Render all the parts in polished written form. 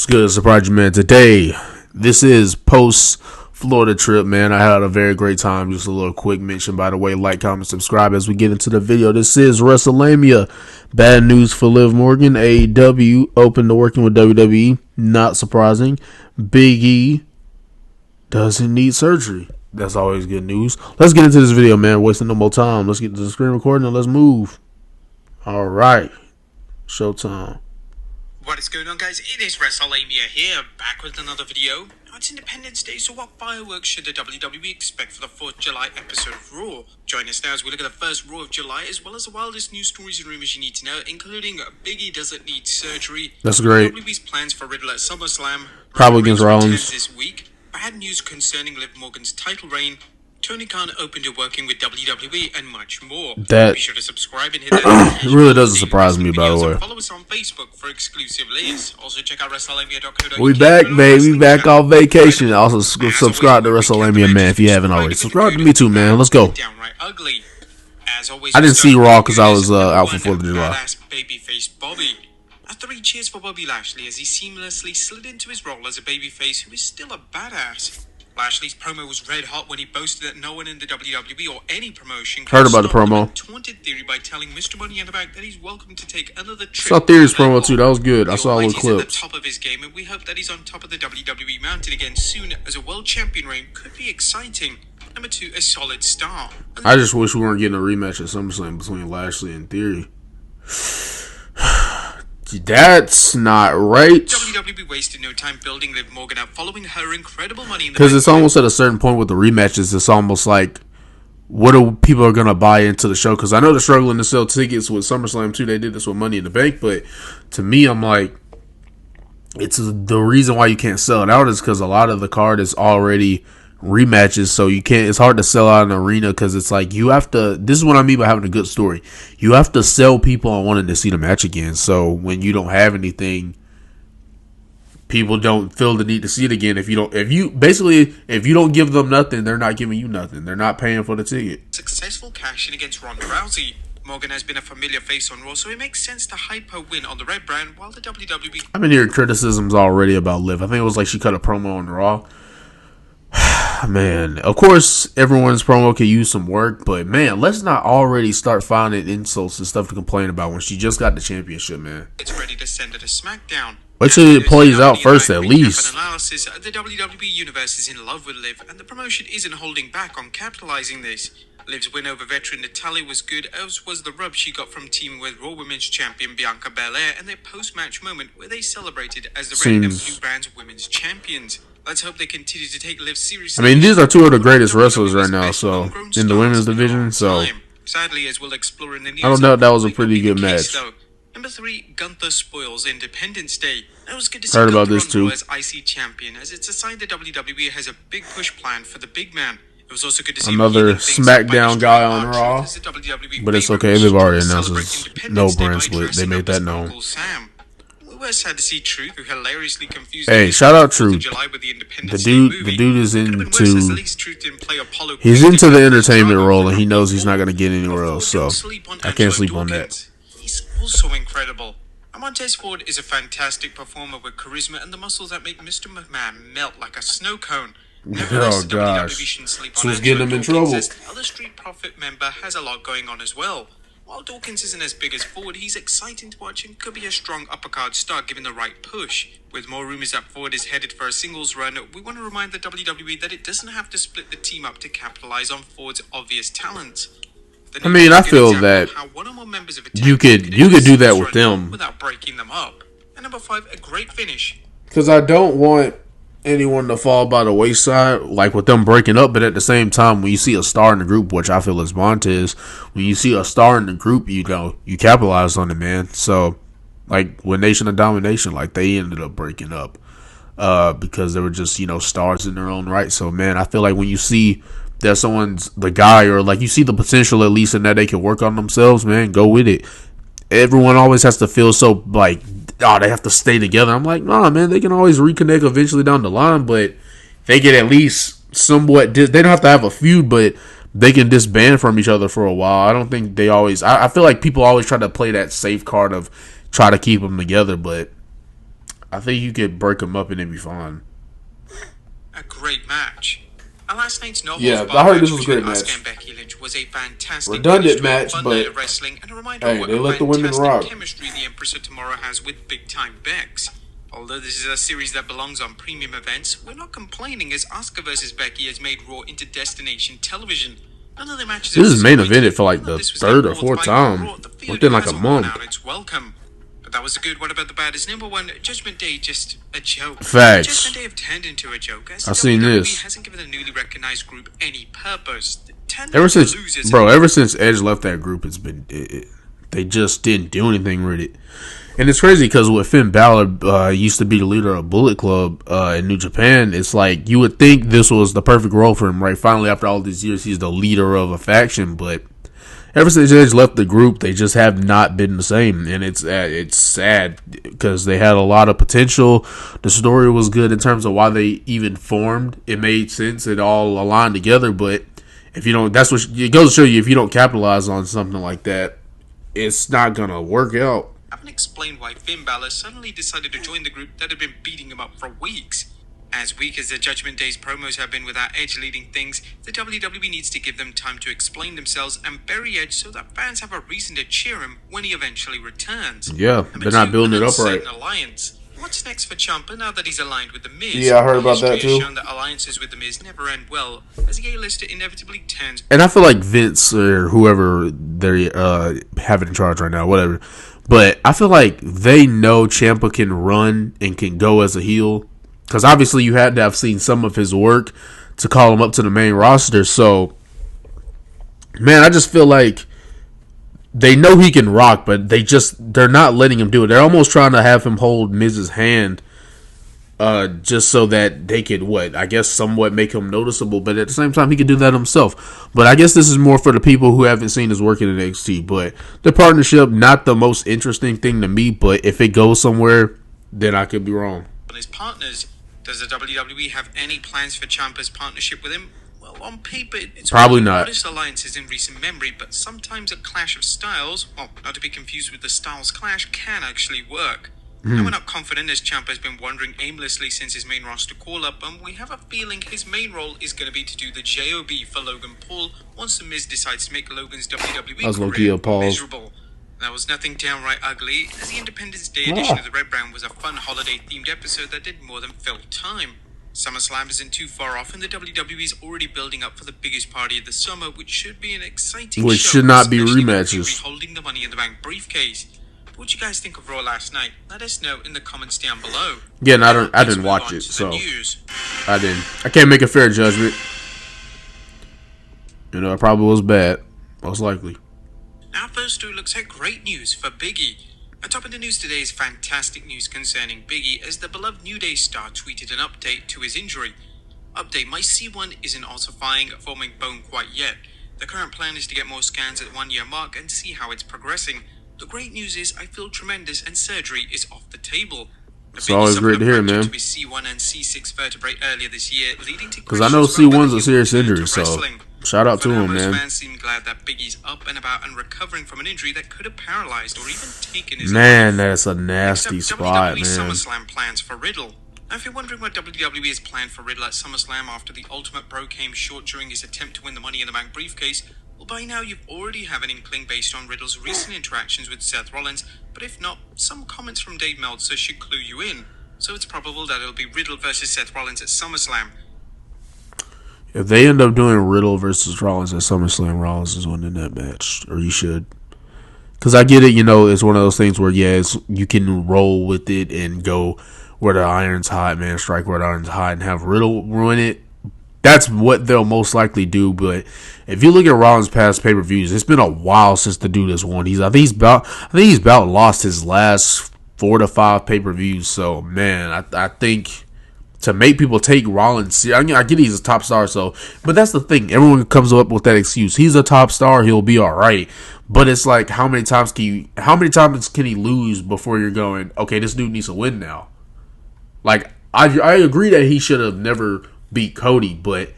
What's good? It's the Prodigy, man. Today, this is post Florida trip, man. I had a very great time. Just a little quick mention, by the way. Like, comment, subscribe as we get into the video. This is Wrestlelamia. Bad news for Liv Morgan. AEW open to working with WWE. Not surprising. Big E doesn't need surgery. That's always good news. Let's get into this video, man. Wasting no more time. Let's get to the screen recording and let's move. All right. Showtime. What is going on, guys? It is Wrestlelamia here, back with another video. Now it's Independence Day, so what fireworks should the WWE expect for the 4th July episode of Raw? Join us now as we look at the first Raw of July, as well as the wildest news stories and rumors you need to know, including Big E doesn't need surgery. That's great. WWE's plans for Riddle at SummerSlam. Probably against Rollins this week. Bad news concerning Liv Morgan's title reign. Tony Khan open to working with WWE and much more. That be sure to subscribe and hit that it really doesn't surprise me, by the way. Follow us on Facebook for exclusive lists. Also check out Wrestlelamia.co.uk. We back, baby. We back off vacation. Also subscribe to Wrestlelamia, man, if you haven't already. Subscribe to me too, man. Let's go. Downright ugly. As always, I didn't see Raw because I was out for 4th of July. Babyface Bobby. A 3 cheers for Bobby Lashley as he seamlessly slid into his role as a babyface who is still a badass. Lashley's promo was red hot when he boasted that no one in the WWE or any promotion heard about the promo. Taunted Theory by telling Mr. Money in the Bank that he's welcome to take another trip. Saw Theory's promo too. That was good. I saw a little clip. At the top of his game, and we hope that he's on top of the WWE mountain again soon, as a world champion reign could be exciting. Number 2, a solid star. I just wish we weren't getting a rematch at SummerSlam between Lashley and Theory. That's not right. WWE wasted no time building Liv Morgan up following her incredible Money in the Bank. Because it's almost at a certain point with the rematches, it's almost like, what are people going to buy into the show? Because I know they're struggling to sell tickets with SummerSlam too. They did this with Money in the Bank. But to me, I'm like, it's the reason why you can't sell it out is because a lot of the card is already rematches, so you can't, it's hard to sell out an arena because it's like you have to, this is what I mean by having a good story, you have to sell people on wanting to see the match again. So when you don't have anything, people don't feel the need to see it again. If you don't give them nothing, they're not giving you nothing. They're not paying for the ticket. Successful cash in against Ronda Rousey. Morgan has been a familiar face on Raw, so it makes sense to hype her win on the red brand while the WWE. I've been hearing criticisms already about Liv. I think it was like she cut a promo on Raw. Man, of course, everyone's promo can use some work, but man, let's not already start finding insults and stuff to complain about when she just got the championship, man. It's ready to send it to SmackDown. Wait till it plays out first, at least. Analysis, the WWE Universe is in love with Liv, and the promotion isn't holding back on capitalizing this. Liv's win over veteran Natalya was good, as was the rub she got from teaming with Raw Women's Champion Bianca Belair and their post-match moment where they celebrated as the reigning New Brand's Women's Champions. Let's hope they continue to take Liv seriously. I mean, these are two of the greatest wrestlers right now, so in the women's division, so sadly, as we'll explore in the news, I don't doubt that was a pretty good match. Number 3, Gunther spoils Independence Day. That was good to see. Heard about this too. As IC champion, as it's a sign that WWE has a big push plan for the big man. It was also good to see another SmackDown guy on Raw, but it's okay. They've already announced this no brand split. They made that known. We're sad to see Truth, who hilariously confused. Hey, shout out Truth. The dude is into. He's into the entertainment role, and he knows he's not gonna get anywhere else. So I can't sleep on that. He's also incredible. Montez Ford is a fantastic performer with charisma and the muscles that make Mr. McMahon melt like a snow cone. Oh gosh, so it's getting him in trouble. Other Street Profit member has a lot going on as well. While Dawkins isn't as big as Ford, he's exciting to watch and could be a strong uppercard star given the right push. With more rumors that Ford is headed for a singles run, we want to remind the WWE that it doesn't have to split the team up to capitalize on Ford's obvious talent. I mean, I feel that you could do that with them without breaking them up. And number 5, a great finish. Because I don't want anyone to fall by the wayside, like with them breaking up. But at the same time, when you see a star in the group, which I feel is Montez, when you see a star in the group, you capitalize on it, man. So, like with Nation of Domination, like they ended up breaking up because they were just stars in their own right. So, man, I feel like when you see that someone's the guy, or like you see the potential at least in that they can work on themselves, man, go with it. Everyone always has to feel so like, oh, they have to stay together. I'm like, nah, man, they can always reconnect eventually down the line, but they can at least somewhat, they don't have to have a feud, but they can disband from each other for a while. I don't think they always, I feel like people always try to play that safe card of try to keep them together, but I think you could break them up and it'd be fine. A great match. Last night's no Yeah, I heard this was a great match. Asuka and Becky Lynch was a fantastic redundant match, but wrestling and a reminder hey, of what they let the women rock. Chemistry the Empress of Tomorrow has with big time Bex. Although this is a series that belongs on premium events, we're not complaining as Asuka vs. Becky has made Raw into destination television. None of the matches. This is main evented for like the third or fourth time within like a month. It's welcome. But that was a good. What about the bad? Is number one Judgment Day just a joke? Facts. Judgment Day have turned into a joke. I've seen this. Hasn't given the newly recognized group any purpose. Ever since Edge left that group, it's been they just didn't do anything with it. And it's crazy because with Finn Balor used to be the leader of Bullet Club in New Japan, it's like you would think this was the perfect role for him, right? Finally, after all these years, he's the leader of a faction. But ever since Edge left the group, they just have not been the same. And it's sad because they had a lot of potential. The story was good in terms of why they even formed. It made sense. It all aligned together. But if you don't, that's what it goes to show you. If you don't capitalize on something like that, it's not going to work out. Haven't explained why Finn Balor suddenly decided to join the group that had been beating him up for weeks. As weak as the Judgment Day's promos have been without Edge leading things, the WWE needs to give them time to explain themselves and bury Edge so that fans have a reason to cheer him when he eventually returns. Yeah, they're not building it up right. Alliance. What's next for Ciampa now that he's aligned with The Miz? Yeah, I heard about that too. History has shown that alliances with The Miz never end well, as the A-lister inevitably turns. And I feel like Vince or whoever they have it in charge right now, whatever. But I feel like they know Ciampa can run and can go as a heel. Because obviously you had to have seen some of his work to call him up to the main roster. So, man, I just feel like they know he can rock, but they're not letting him do it. They're almost trying to have him hold Miz's hand just so that they could, somewhat make him noticeable. But at the same time, he could do that himself. But I guess this is more for the people who haven't seen his work in NXT. But the partnership, not the most interesting thing to me. But if it goes somewhere, then I could be wrong. His partners, does the WWE have any plans for Ciampa's partnership with him? Well, on paper, it's probably one of the not. Oddest alliances in recent memory, but sometimes a clash of styles, well, not to be confused with the Styles Clash, can actually work. And we're not confident as Ciampa has been wandering aimlessly since his main roster call-up, and we have a feeling his main role is going to be to do the JOB for Logan Paul once The Miz decides to make Logan's WWE career miserable. That was nothing downright ugly, as the Independence Day edition of the Red Brown was a fun holiday-themed episode that did more than fill time. SummerSlam isn't too far off, and the WWE is already building up for the biggest party of the summer, which should be an exciting show. Which should not be rematches. Holding the Money in the Bank briefcase. What you guys think of Raw last night? Let us know in the comments down below. Yeah, I didn't watch it, so I didn't. I can't make a fair judgment. It probably was bad, most likely. Our first story looks like great news for Big E. Atop of the news today is fantastic news concerning Big E, as the beloved New Day star tweeted an update to his injury. Update: my C1 isn't ossifying, forming bone quite yet. The current plan is to get more scans at the 1 year mark and see how it's progressing. The great news is I feel tremendous and surgery is off the table. It's always great to hear, man. To his C1 and C6 vertebrae earlier this year, leading to because I know C1's a serious injury, so shout out to him, man. Most fans seem glad that Big E's up and about and recovering from an injury that could have paralyzed or even taken his life. Man, that's a nasty spot, WWE man. SummerSlam plans for Riddle. Now, if you're wondering what WWE has planned for Riddle at SummerSlam after the Ultimate Bro came short during his attempt to win the Money in the Bank briefcase, well, by now you've already have an inkling based on Riddle's recent interactions with Seth Rollins, but if not, some comments from Dave Meltzer should clue you in. So it's probable that it'll be Riddle versus Seth Rollins at SummerSlam. If they end up doing Riddle versus Rollins at SummerSlam, Rollins is winning that match, or you should. Because I get it, it's one of those things where, you can roll with it and go where the iron's hot, man, strike where the iron's hot, and have Riddle ruin it. That's what they'll most likely do. But if you look at Rollins' past pay-per-views, it's been a while since the dude has won. I think he's about lost his last 4 to 5 pay-per-views. So, man, I think to make people take Rollins serious, I get he's a top star, but that's the thing. Everyone comes up with that excuse. He's a top star, he'll be all right. But it's like, how many times can he lose before you're going, okay, this dude needs to win now? Like, I agree that he should have never beat Cody, but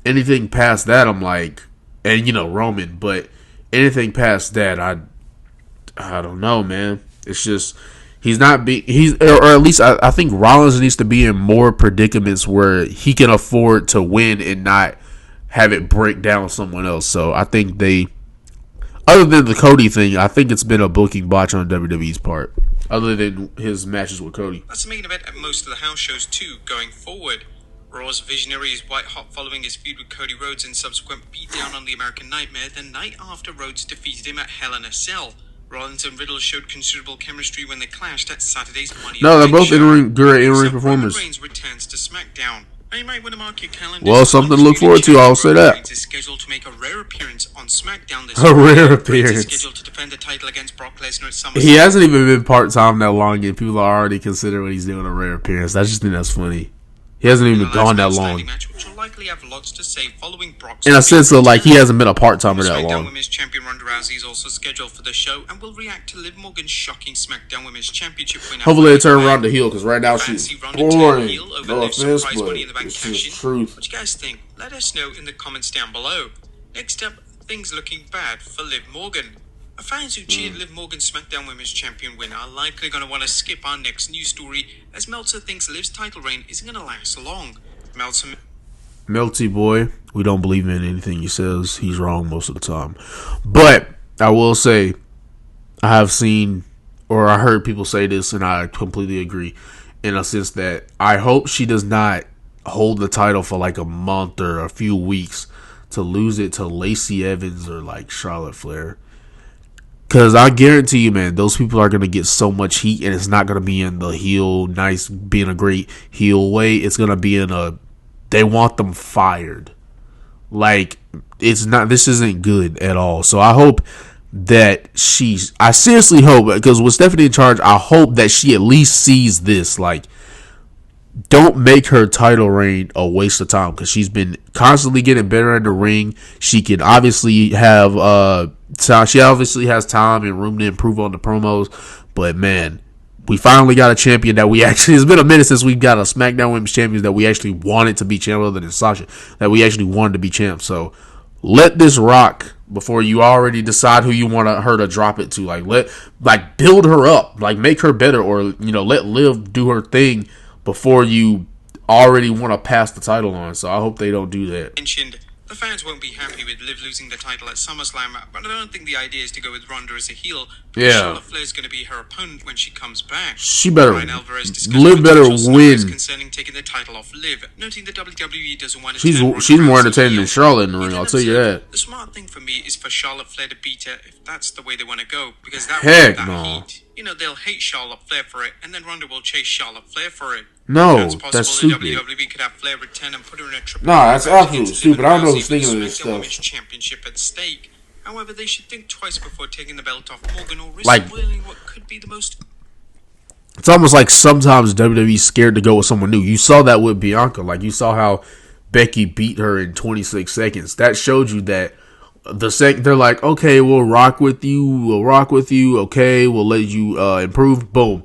anything past that, I'm like, and Roman, but anything past that, I don't know, man. It's just He's not or at least I think Rollins needs to be in more predicaments where he can afford to win and not have it break down someone else. So I think other than the Cody thing, I think it's been a booking botch on WWE's part. Other than his matches with Cody. That's the main event at most of the house shows too, going forward. Raw's Visionary is white hot following his feud with Cody Rhodes and subsequent beatdown on the American Nightmare the night after Rhodes defeated him at Hell in a Cell. Rollins and Riddle showed considerable chemistry when they clashed at Saturday's Money No, they're both great in-ring performers. Roman Reigns returns to SmackDown. Now you might want to mark your calendar. Well, something to look forward to, I'll say that. Reigns is scheduled to make a rare appearance on SmackDown this week. A rare appearance. Reigns is scheduled to defend the title against Brock Lesnar at SummerSlam. He hasn't even been part-time that long yet. People are already considering what he's doing a rare appearance. I just think that's funny. He hasn't even gone that long. Match, which will likely have lots to say following Brock's in a sense of like he hasn't been a part-timer that long. Women's Champion Ronda Rousey is also scheduled for the show and will react to Liv Morgan's shocking SmackDown Women's Championship win. Hopefully they turn Ronda heel because right now she's boring. No offense, but it's just truth. What you guys think? Let us know in the comments down below. Next up, things looking bad for Liv Morgan. Fans who cheered Liv Morgan's SmackDown Women's Champion win are likely going to want to skip our next news story, as Meltzer thinks Liv's title reign isn't going to last long. Melty boy, we don't believe in anything he says. He's wrong most of the time. But I will say, I have seen, or I heard people say this, and I completely agree, in a sense that I hope she does not hold the title for like a month or a few weeks to lose it to Lacey Evans or like Charlotte Flair. Because I guarantee you, man, those people are going to get so much heat, and it's not going to be in the heel, nice, being a great heel way. It's going to be in they want them fired. Like, this isn't good at all. So I hope that I seriously hope, because with Stephanie in charge, I hope that she at least sees this. Like, don't make her title reign a waste of time, because she's been constantly getting better in the ring. She can obviously have she obviously has time and room to improve on the promos, but man, we finally got a champion that we actually, it's been a minute since we got a SmackDown Women's Champions that we actually wanted to be champ, other than Sasha, that we actually wanted to be champ. So let this rock before you already decide who you want her to drop it to. Like build her up, like make her better, or let Liv do her thing before you already want to pass the title on. So I hope they don't do that. Mentioned, the fans won't be happy with Liv losing the title at SummerSlam, but I don't think the idea is to go with Ronda as a heel. Yeah. Charlotte Flair is going to be her opponent when she comes back. She better Liv better win. Concerning taking the title off Liv, noting the WWE doesn't want to. She's more entertaining than Charlotte in the ring. I'll tell you that. The smart thing for me is for Charlotte Flair to beat her if that's the way they want to go, because that heck that no. heat. They'll hate Charlotte Flair for it, and then Ronda will chase Charlotte Flair for it. No, that's stupid. WWE could have Flair return and put her in a triple. No, that's absolutely stupid. I don't know who's thinking of this stuff. Women's Championship at stake. However, they should think twice before taking the belt off Morgan or risk spoiling what could be the most. It's almost like sometimes WWE's scared to go with someone new. You saw that with Bianca. Like, you saw how Becky beat her in 26 seconds. That showed you that they're like, okay, we'll rock with you. Okay, we'll let you improve. Boom.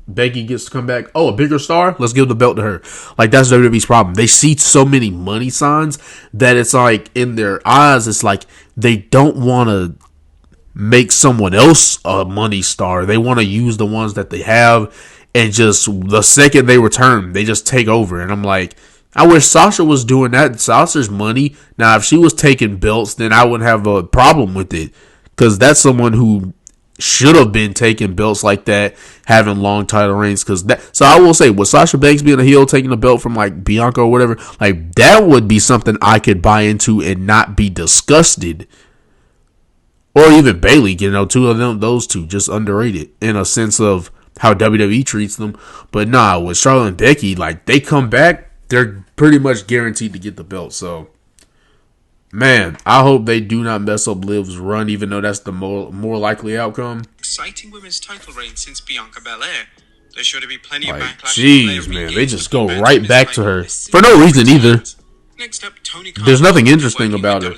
Becky gets to come back. Oh, a bigger star? Let's give the belt to her. Like, that's WWE's problem. They see so many money signs that it's like, in their eyes, it's like they don't want to make someone else a money star. They want to use the ones that they have, and just the second they return, they just take over. And I'm like, I wish Sasha was doing that. Sasha's money. Now, if she was taking belts, then I wouldn't have a problem with it, because that's someone who should have been taking belts like that, having long title reigns. So I will say, with Sasha Banks being a heel, taking a belt from like Bianca or whatever, like that would be something I could buy into and not be disgusted. Or even Bayley, two of them, those two, just underrated in a sense of how WWE treats them. But nah, with Charlotte and Becky, like they come back, they're pretty much guaranteed to get the belt. So, man, I hope they do not mess up Liv's run, even though that's the more likely outcome. Exciting women's title reign since Bianca Belair. There's sure to be plenty of backlash. Jeez, man, they just go right back to her for no reason either. Next up, Tony There's nothing interesting about her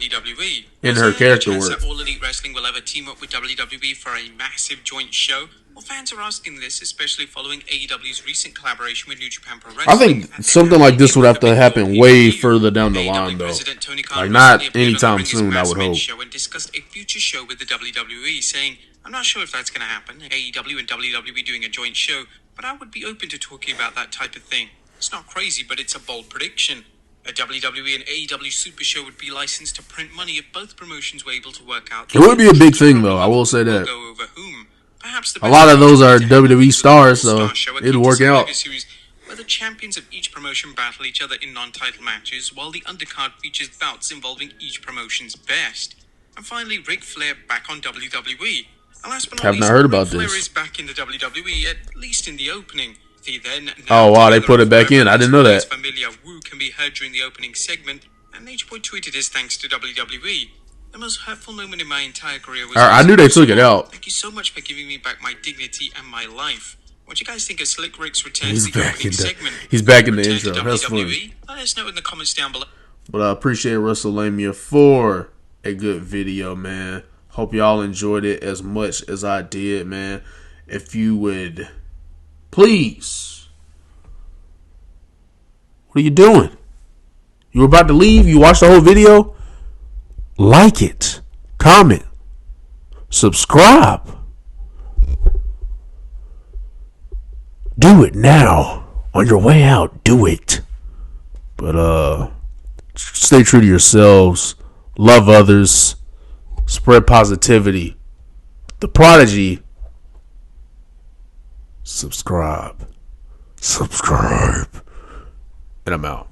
in her character work. That All Elite Wrestling will ever team up with WWE for a massive joint show. Well, fans are asking this, especially following AEW's recent collaboration with New Japan Pro Wrestling. I think something like this would have to happen way further down the line, though. Like, not anytime soon, I would hope. And discussed a future show with the WWE, saying, I'm not sure if that's going to happen, AEW and WWE doing a joint show, but I would be open to talking about that type of thing. It's not crazy, but it's a bold prediction. A WWE and AEW Super Show would be licensed to print money if both promotions were able to work out. It would be a big thing, though. I will say that. Go over whom. Perhaps a lot of those are WWE stars, so it'll work out. Series where the champions of each promotion battle each other in non-title matches, while the undercard features bouts involving each promotion's best. And finally, Ric Flair back on WWE. And last but not Have least, not heard about Ric Flair this. is back in the WWE, at least in the opening. Oh wow, they put it back in. I didn't know that. Familiar woo can be heard during the opening segment, and H-Boy tweeted his thanks to WWE. The most hurtful moment in my entire career was... I knew they took it out. Thank you so much for giving me back my dignity and my life. What do you guys think of Slick Rick's return He's to the back opening in segment? He's back in the Return intro. to That's WWE? funny. Let us know in the comments down below. But I appreciate Wrestlelamia for a good video, man. Hope y'all enjoyed it as much as I did, man. If you would, please. What are you doing? You were about to leave? You watched the whole video? Like it. Comment. Subscribe. Do it now. On your way out, do it. But, stay true to yourselves. Love others. Spread positivity. The Prodigy. Subscribe. And I'm out.